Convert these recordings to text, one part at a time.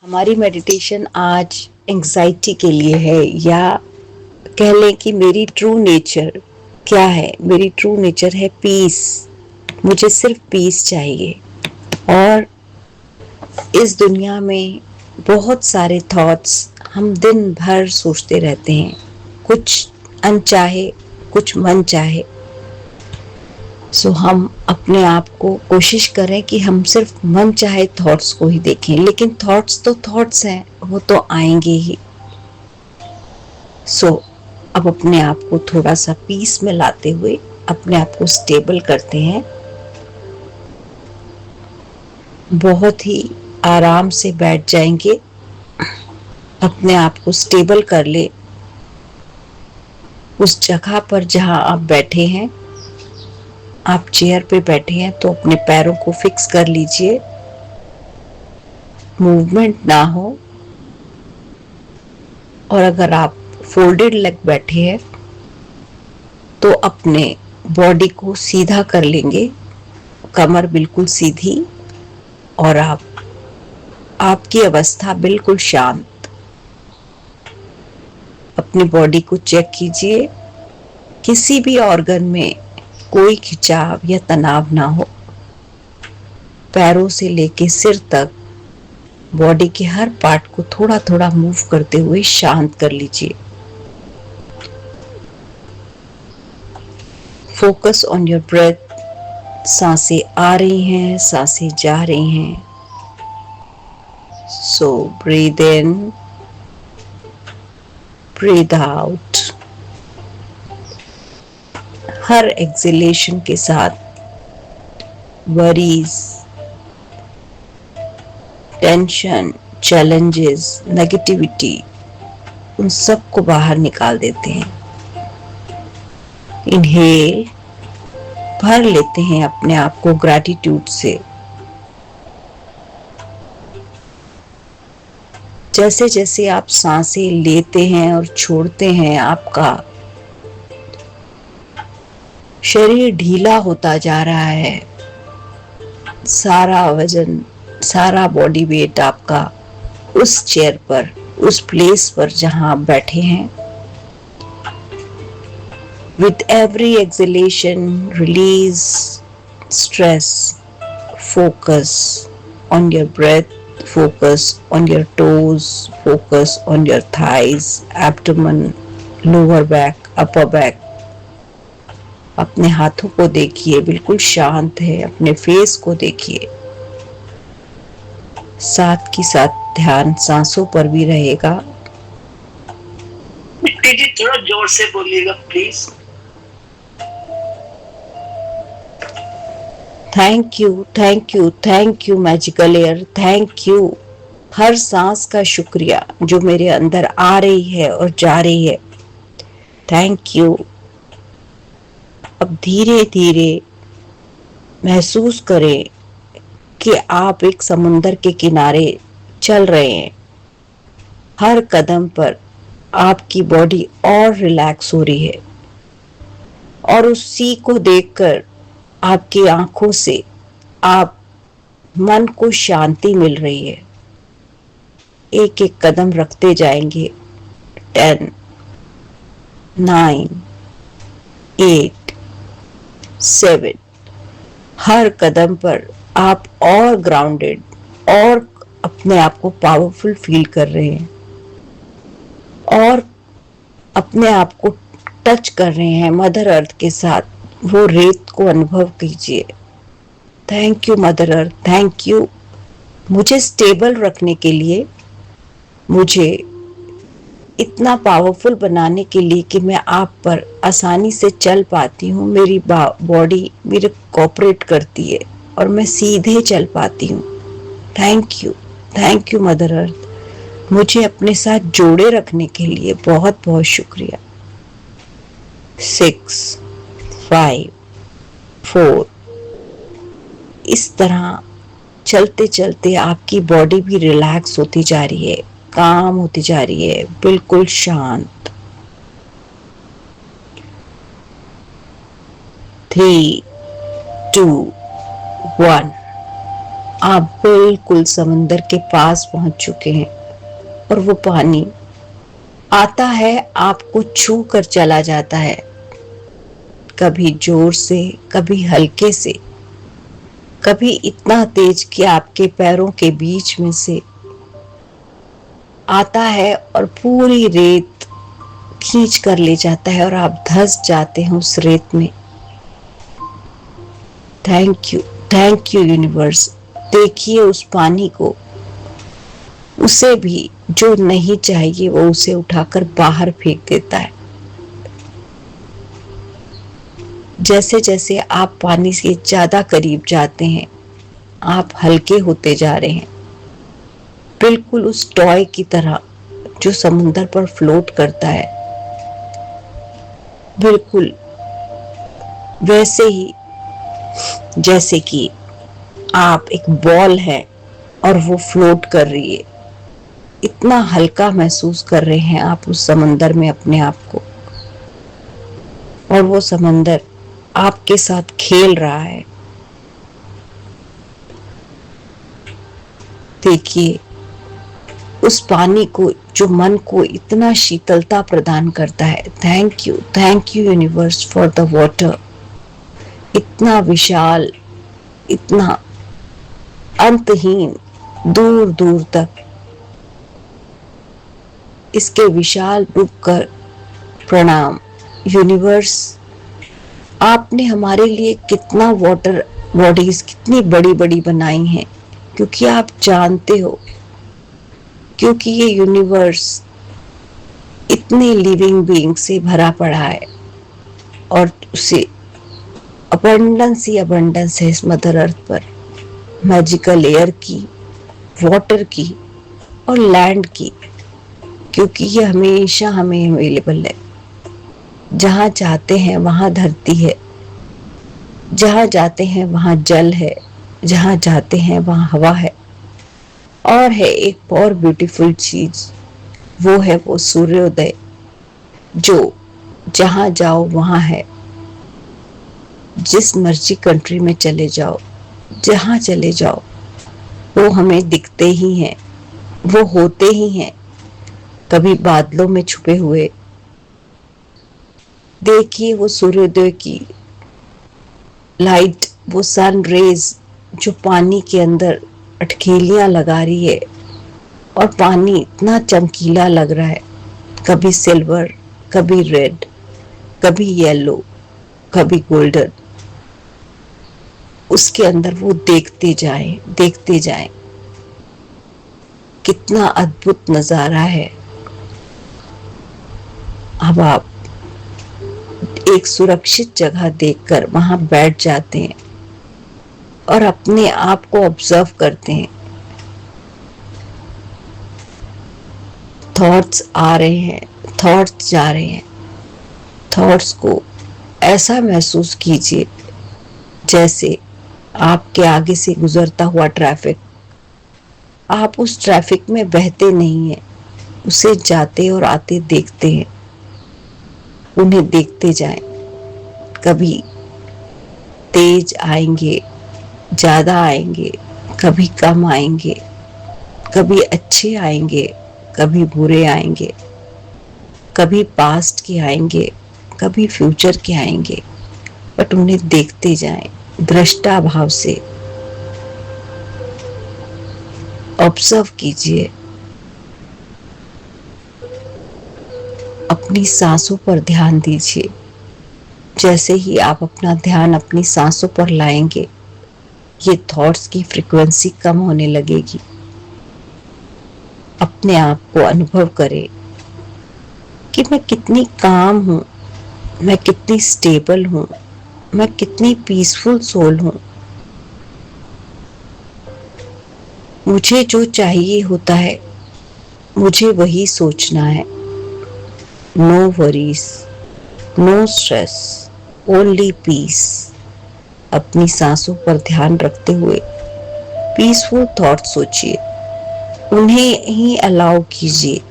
हमारी मेडिटेशन आज एंग्जाइटी के लिए है, या कह लें कि मेरी ट्रू नेचर क्या है। मेरी ट्रू नेचर है पीस। मुझे सिर्फ पीस चाहिए। और इस दुनिया में बहुत सारे थॉट्स हम दिन भर सोचते रहते हैं, कुछ अनचाहे कुछ मन चाहे। सो हम अपने आप को कोशिश करें कि हम सिर्फ मन चाहे थॉट्स को ही देखें, लेकिन थॉट्स तो थॉट्स हैं, वो तो आएंगे ही। सो अब अपने आप को थोड़ा सा पीस में लाते हुए अपने आप को स्टेबल करते हैं। बहुत ही आराम से बैठ जाएंगे, अपने आप को स्टेबल कर ले। उस जगह पर जहां आप बैठे हैं, आप चेयर पे बैठे हैं तो अपने पैरों को फिक्स कर लीजिए, मूवमेंट ना हो। और अगर आप फोल्डेड लेग बैठे हैं तो अपने बॉडी को सीधा कर लेंगे, कमर बिल्कुल सीधी, और आपकी अवस्था बिल्कुल शांत। अपनी बॉडी को चेक कीजिए, किसी भी ऑर्गन में कोई खिंचाव या तनाव ना हो। पैरों से लेके सिर तक बॉडी के हर पार्ट को थोड़ा थोड़ा मूव करते हुए शांत कर लीजिए। Focus on your breath. सांसें आ रही हैं, सांसें जा रही हैं। So breathe in, breathe out. हर एक्सहेलेशन के साथ वरीज, टेंशन, चैलेंजेस, नेगेटिविटी, उन सब को बाहर निकाल देते हैं। इनहेल, भर लेते हैं अपने आप को ग्रैटिट्यूड से। जैसे जैसे आप सांसें लेते हैं और छोड़ते हैं, आपका शरीर ढीला होता जा रहा है। सारा वजन, सारा बॉडी वेट आपका उस चेयर पर, उस प्लेस पर जहां आप बैठे हैं। With every exhalation, release stress. Focus on your breath. Focus on your toes. Focus on your thighs, abdomen, lower back, upper back. अपने हाथों को देखिए, बिल्कुल शांत है। अपने फेस को देखिए। साथ की साथ ध्यान सांसों पर भी रहेगा। जी थोड़ा जोर से बोलिएगा please. Thank you, thank you, thank you magical air, thank you. हर सांस का शुक्रिया जो मेरे अंदर आ रही है और जा रही है। Thank you. अब धीरे धीरे महसूस करें कि आप एक समुंदर के किनारे चल रहे हैं। हर कदम पर आपकी बॉडी और रिलैक्स हो रही है, और उस सी को देखकर आपकी आंखों से आप मन को शांति मिल रही है। एक एक कदम रखते जाएंगे। 10, 9, 8, 7। हर कदम पर आप और ग्राउंडेड और अपने आप को पावरफुल फील कर रहे हैं, और अपने आप को टच कर रहे हैं मदर अर्थ के साथ। वो रेत को अनुभव कीजिए। Thank you mother earth, thank you मुझे स्टेबल रखने के लिए, मुझे इतना पावरफुल बनाने के लिए कि मैं आप पर आसानी से चल पाती हूँ। मेरी बॉडी मेरे कोऑपरेट करती है और मैं सीधे चल पाती हूँ। थैंक यू मदर अर्थ, मुझे अपने साथ जोड़े रखने के लिए बहुत बहुत शुक्रिया। 6, 5, 4। इस तरह चलते चलते आपकी बॉडी भी रिलैक्स होती जा रही है, काम होती जा रही है, बिल्कुल शांत। 3, 2, 1। आप बिल्कुल समंदर के पास पहुंच चुके हैं और वो पानी आता है, आपको छू कर चला जाता है, कभी जोर से, कभी हल्के से, कभी इतना तेज कि आपके पैरों के बीच में से आता है और पूरी रेत खींच कर ले जाता है और आप धंस जाते हैं उस रेत में। Thank you universe. देखिए उस पानी को, उसे भी जो नहीं चाहिए वो उसे उठाकर बाहर फेंक देता है। जैसे जैसे आप पानी के ज्यादा करीब जाते हैं, आप हल्के होते जा रहे हैं, बिल्कुल उस टॉय की तरह जो समुद्र पर फ्लोट करता है, बिल्कुल वैसे ही जैसे कि आप एक बॉल है और वो फ्लोट कर रही है। इतना हल्का महसूस कर रहे हैं आप उस समंदर में अपने आप को, और वो समंदर आपके साथ खेल रहा है। देखिए उस पानी को जो मन को इतना शीतलता प्रदान करता है। Thank you universe for the water. इतना विशाल, इतना अंतहीन, दूर दूर तक इसके विशाल रूप का प्रणाम। यूनिवर्स, आपने हमारे लिए कितना वाटर बॉडीज कितनी बड़ी बड़ी बनाई हैं, क्योंकि आप जानते हो, क्योंकि ये यूनिवर्स इतने लिविंग बीइंग से भरा पड़ा है और उसे अबंडेंस ही अबंडेंस है इस मदर अर्थ पर। मैजिकल एयर की, वाटर की और लैंड की, क्योंकि ये हमेशा हमें अवेलेबल है। जहाँ चाहते हैं वहाँ धरती है, जहाँ जाते हैं वहाँ जल है, जहाँ जाते हैं वहाँ हवा है। और है एक और ब्यूटीफुल चीज, वो है वो सूर्योदय, जो जहाँ जाओ वहाँ है। जिस मर्जी कंट्री में चले जाओ, जहाँ चले जाओ, वो हमें दिखते ही हैं, वो होते ही हैं, कभी बादलों में छुपे हुए। देखिए वो सूर्योदय की लाइट, वो सन रेज जो पानी के अंदर अटखेलियां लगा रही है, और पानी इतना चमकीला लग रहा है, कभी सिल्वर, कभी रेड, कभी येलो, कभी गोल्डन। उसके अंदर वो देखते जाएं, कितना अद्भुत नजारा है। अब आप एक सुरक्षित जगह देखकर वहां बैठ जाते हैं और अपने आप को ऑब्जर्व करते हैं। थॉट्स आ रहे हैं, थॉट्स जा रहे हैं। थॉट्स को ऐसा महसूस कीजिए जैसे आपके आगे से गुजरता हुआ ट्रैफिक। आप उस ट्रैफिक में बहते नहीं हैं, उसे जाते और आते देखते हैं। उन्हें देखते जाएं, कभी तेज आएंगे, ज्यादा आएंगे, कभी कम आएंगे, कभी अच्छे आएंगे, कभी बुरे आएंगे, कभी पास्ट के आएंगे, कभी फ्यूचर के आएंगे। बट उन्हें देखते जाएं, दृष्टा भाव से ऑब्जर्व कीजिए। अपनी सांसों पर ध्यान दीजिए। जैसे ही आप अपना ध्यान अपनी सांसों पर लाएंगे, ये थॉट्स की फ्रीक्वेंसी कम होने लगेगी। अपने आप को अनुभव करें कि मैं कितनी काम हूं, मैं कितनी स्टेबल हूं, मैं कितनी पीसफुल सोल हूं। मुझे जो चाहिए होता है, मुझे वही सोचना है। No worries, no stress, only peace. अपनी सांसों पर ध्यान रखते हुए पीसफुल थॉट सोचिए, उन्हें ही अलाउ कीजिए,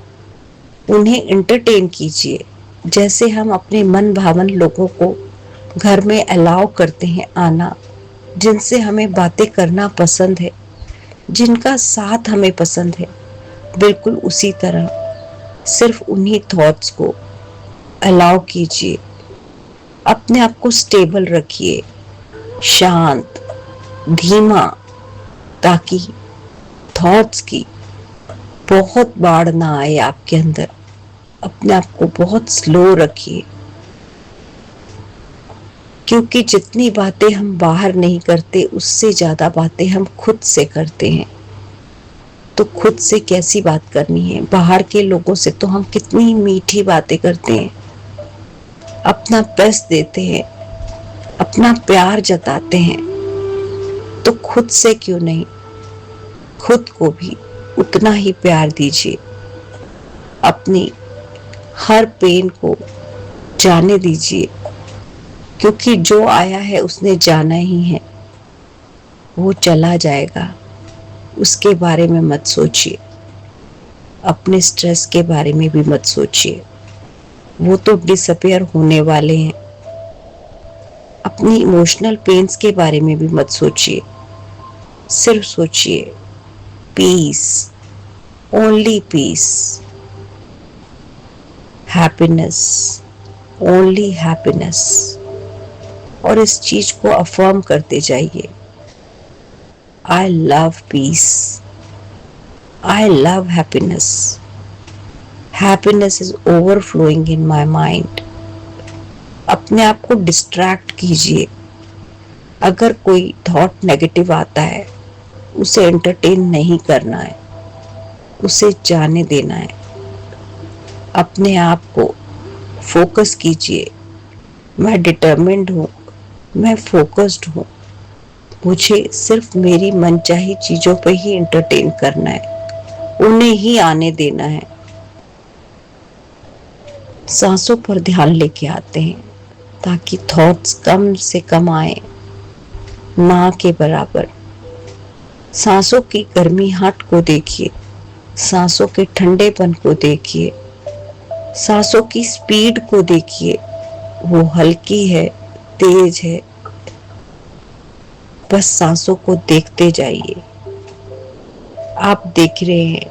उन्हें एंटरटेन कीजिए। जैसे हम अपने मन भावन लोगों को घर में अलाउ करते हैं आना, जिनसे हमें बातें करना पसंद है, जिनका साथ हमें पसंद है, बिल्कुल उसी तरह सिर्फ उन्हीं थॉट्स को अलाउ कीजिए। अपने आप को स्टेबल रखिए, शांत, धीमा, ताकि थॉट्स की बहुत बाढ़ ना आए आपके अंदर। अपने आप को बहुत स्लो रखिए, क्योंकि जितनी बातें हम बाहर नहीं करते उससे ज्यादा बातें हम खुद से करते हैं। तो खुद से कैसी बात करनी है? बाहर के लोगों से तो हम कितनी मीठी बातें करते हैं, अपना बेस्ट देते हैं, अपना प्यार जताते हैं। तो खुद से क्यों नहीं, खुद को भी उतना ही प्यार दीजिए। अपनी हर पेन को जाने दीजिए, क्योंकि जो आया है उसने जाना ही है, वो चला जाएगा। उसके बारे में मत सोचिए, अपने स्ट्रेस के बारे में भी मत सोचिए, वो तो डिसअपियर होने वाले हैं। अपनी इमोशनल पेन्स के बारे में भी मत सोचिए, सिर्फ सोचिए peace, only peace, happiness, only happiness. और इस चीज को अफर्म करते जाइए, I love peace, I love happiness, happiness is overflowing in my mind. अपने आप को डिस्ट्रैक्ट कीजिए। अगर कोई थॉट नेगेटिव आता है, उसे एंटरटेन नहीं करना है, उसे जाने देना है। अपने आप को फोकस कीजिए, मैं डिटर्मिन्ड हूँ, मैं फोकस्ड हूँ, मुझे सिर्फ मेरी मनचाही चीजों पे ही एंटरटेन करना है, उन्हें ही आने देना है। सांसों पर ध्यान लेके आते हैं ताकि थॉट्स कम से कम आए, ना के बराबर। सांसों की गर्मीहाट को देखिए, सांसों के ठंडेपन को देखिए, सांसों की स्पीड को देखिए, वो हल्की है, तेज है। बस सांसों को देखते जाइए। आप देख रहे हैं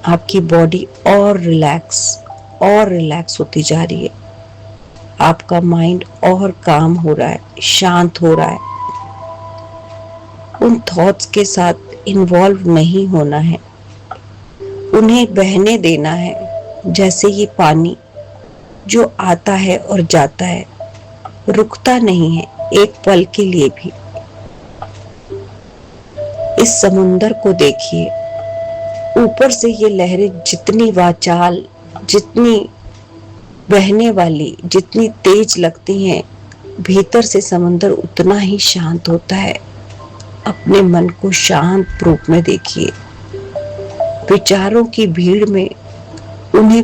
आपकी बॉडी और रिलैक्स होती जा रही है, आपका माइंड और काम हो रहा है, शांत हो रहा है। उन थॉट्स के साथ इन्वॉल्व नहीं होना है, उन्हें बहने देना है, जैसे ये पानी जो आता है और जाता है, रुकता नहीं है एक पल के लिए भी। इस समुंदर को देखिए, ऊपर से ये लहरें जितनी वाचाल, जितनी बहने वाली, जितनी तेज लगती हैं, भीतर से समुंदर उतना ही शांत होता है। अपने मन को शांत रूप में देखिए। विचारों की भीड़ में उन्हें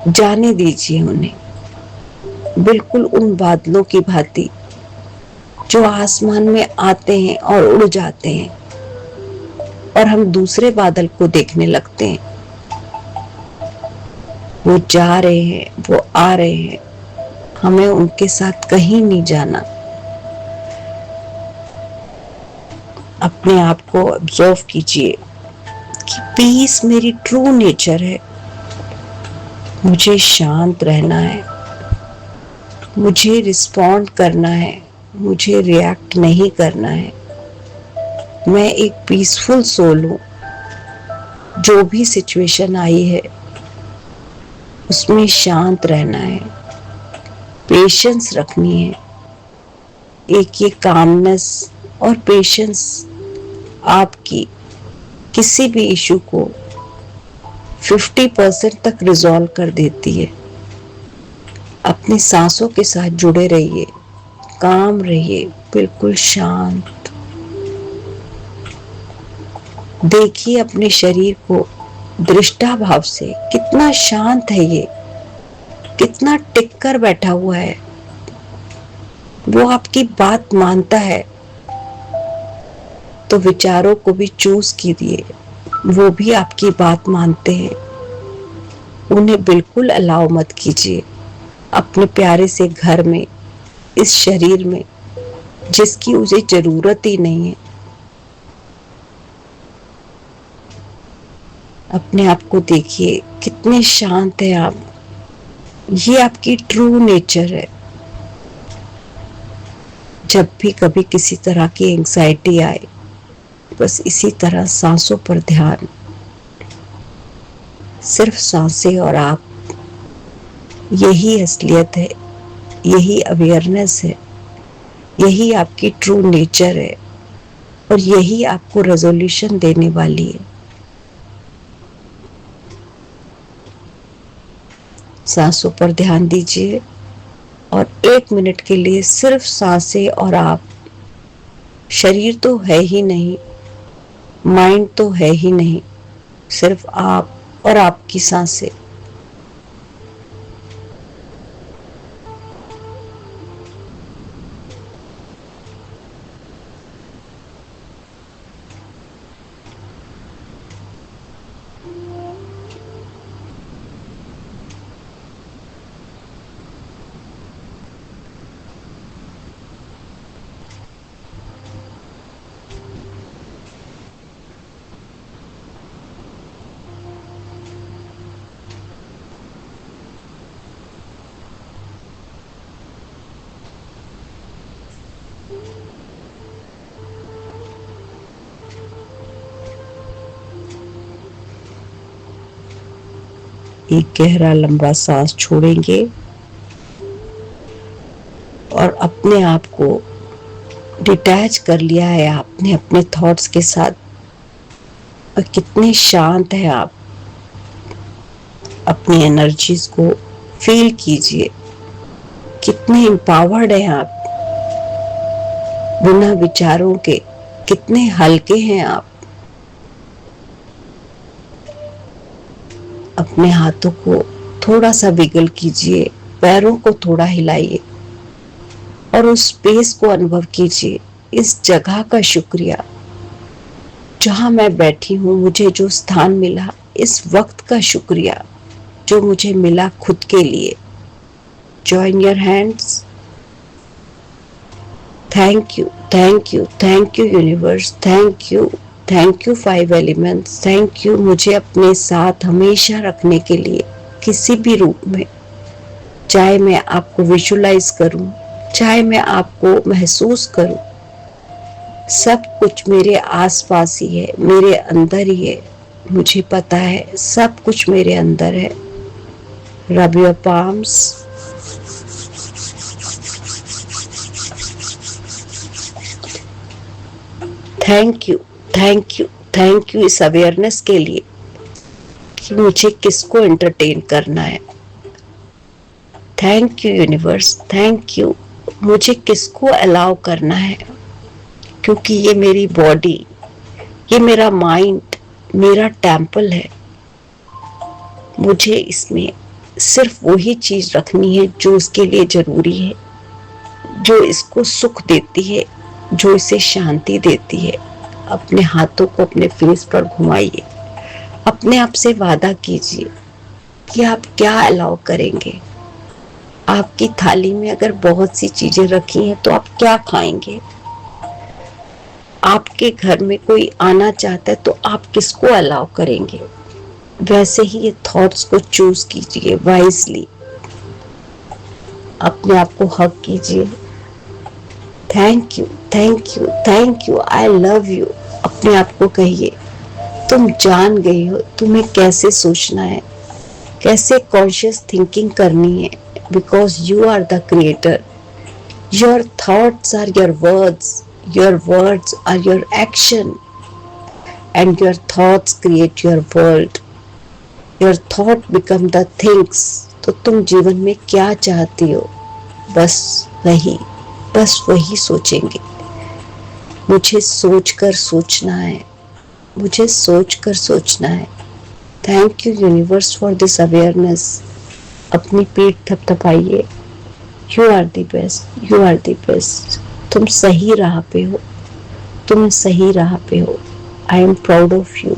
जाने दीजिए, उन्हें बिल्कुल उन बादलों की भांति जो आसमान में आते हैं और उड़ जाते हैं, और हम दूसरे बादल को देखने लगते हैं। वो जा रहे हैं, वो आ रहे हैं, हमें उनके साथ कहीं नहीं जाना। अपने आप को ऑब्जर्व कीजिए कि पीस मेरी ट्रू नेचर है। मुझे शांत रहना है, मुझे रिस्पॉन्ड करना है, मुझे रिएक्ट नहीं करना है। मैं एक पीसफुल सोल हूँ। जो भी सिचुएशन आई है उसमें शांत रहना है, पेशेंस रखनी है। एक ये कामनेस और पेशेंस आपकी किसी भी इशू को 50% तक रिजॉल्व कर देती है। अपनी सांसों के साथ जुड़े रहिए, काम रहिए, बिल्कुल शांत। देखिए अपने शरीर को दृष्टा भाव से, कितना शांत है ये, कितना टिक कर बैठा हुआ है। वो आपकी बात मानता है। तो विचारों को भी चूज कीजिए, वो भी आपकी बात मानते हैं। उन्हें बिल्कुल अलाउ मत कीजिए अपने प्यारे से घर में, इस शरीर में जिसकी उसे जरूरत ही नहीं है। अपने आप को देखिए, कितने शांत है आप। ये आपकी ट्रू नेचर है। जब भी कभी किसी तरह की एंग्जाइटी आए, बस इसी तरह सांसों पर ध्यान, सिर्फ सांसें और आप। यही असलियत है, यही अवेयरनेस है, यही आपकी ट्रू नेचर है, और यही आपको रेजोल्यूशन देने वाली है। सांसों पर ध्यान दीजिए और 1 मिनट के लिए सिर्फ सांसें और आप। शरीर तो है ही नहीं, माइंड तो है ही नहीं, सिर्फ आप और आपकी सांसें। एक गहरा लंबा सांस छोड़ेंगे और अपने आप को डिटैच कर लिया है आपने अपने थॉट्स के साथ। और कितने शांत है आप। अपनी एनर्जीज को फील कीजिए, कितने एम्पावर्ड हैं आप, बिना विचारों के। कितने हल्के हैं आप। अपने हाथों को थोड़ा सा विगल कीजिए, पैरों को थोड़ा हिलाइए और उस स्पेस को अनुभव कीजिए। इस जगह का शुक्रिया, जहां मैं बैठी हूं, मुझे जो स्थान मिला, इस वक्त का शुक्रिया जो मुझे मिला खुद के लिए। Join your hands. Thank you, thank you, thank you universe, thank you, thank you 5 elements, thank you मुझे अपने साथ हमेशा रखने के लिए, किसी भी रूप में। चाहे मैं आपको विजुलाइज करूं, चाहे मैं आपको महसूस करूं, सब कुछ मेरे आसपास ही है, मेरे अंदर ही है। मुझे पता है सब कुछ मेरे अंदर है। Rub your palms. Thank you, thank you, thank you इस अवेयरनेस के लिए कि मुझे किसको एंटरटेन करना है। Thank you universe, thank you मुझे किसको अलाउ करना है, क्योंकि ये मेरी बॉडी, ये मेरा माइंड, मेरा टेम्पल है। मुझे इसमें सिर्फ वही चीज रखनी है जो इसके लिए जरूरी है, जो इसको सुख देती है, जो इसे शांति देती है। अपने हाथों को अपने फेस पर घुमाइए। अपने आप से वादा कीजिए कि आप क्या अलाउ करेंगे। आपकी थाली में अगर बहुत सी चीजें रखी हैं तो आप क्या खाएंगे। आपके घर में कोई आना चाहता है तो आप किसको अलाउ करेंगे। वैसे ही ये थॉट्स को चूज कीजिए वाइजली। अपने आप को हक कीजिए। Thank you, thank you, thank you, I love you. अपने आप को कहिए, तुम जान गई हो तुम्हें कैसे सोचना है, कैसे कॉन्शियस थिंकिंग करनी है, because you are the creator. Your thoughts are your words, your words are your action, and your thoughts create your world. Your thought become the things. तो तुम जीवन में क्या चाहती हो, बस वही सोचेंगे। मुझे सोचकर सोचना है, मुझे सोचकर सोचना है। Thank you universe for this awareness. अपनी पीठ थपथपाइए। You are the best, you are the best. तुम सही राह पे हो, तुम सही राह पे हो। I am proud of you.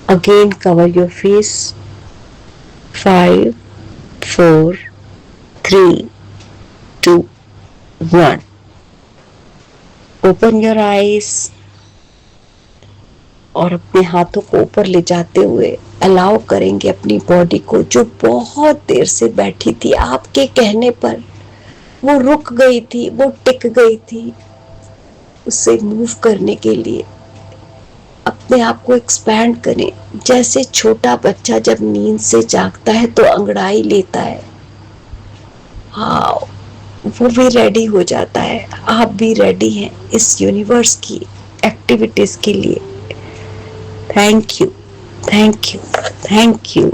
Again cover your face. 5, 4, 3, 2, 1. Open your eyes. और अपने हाथों को ऊपर ले जाते हुए अलाउ करेंगे अपनी बॉडी को, जो बहुत देर से बैठी थी आपके कहने पर, वो रुक गई थी, वो टिक गई थी, उससे मूव करने के लिए अपने आप को एक्सपैंड करें। जैसे छोटा बच्चा जब नींद से जागता है तो अंगड़ाई लेता है, हाँ वो भी रेडी हो जाता है। आप भी रेडी हैं इस यूनिवर्स की एक्टिविटीज के लिए। Thank you, thank you, thank you.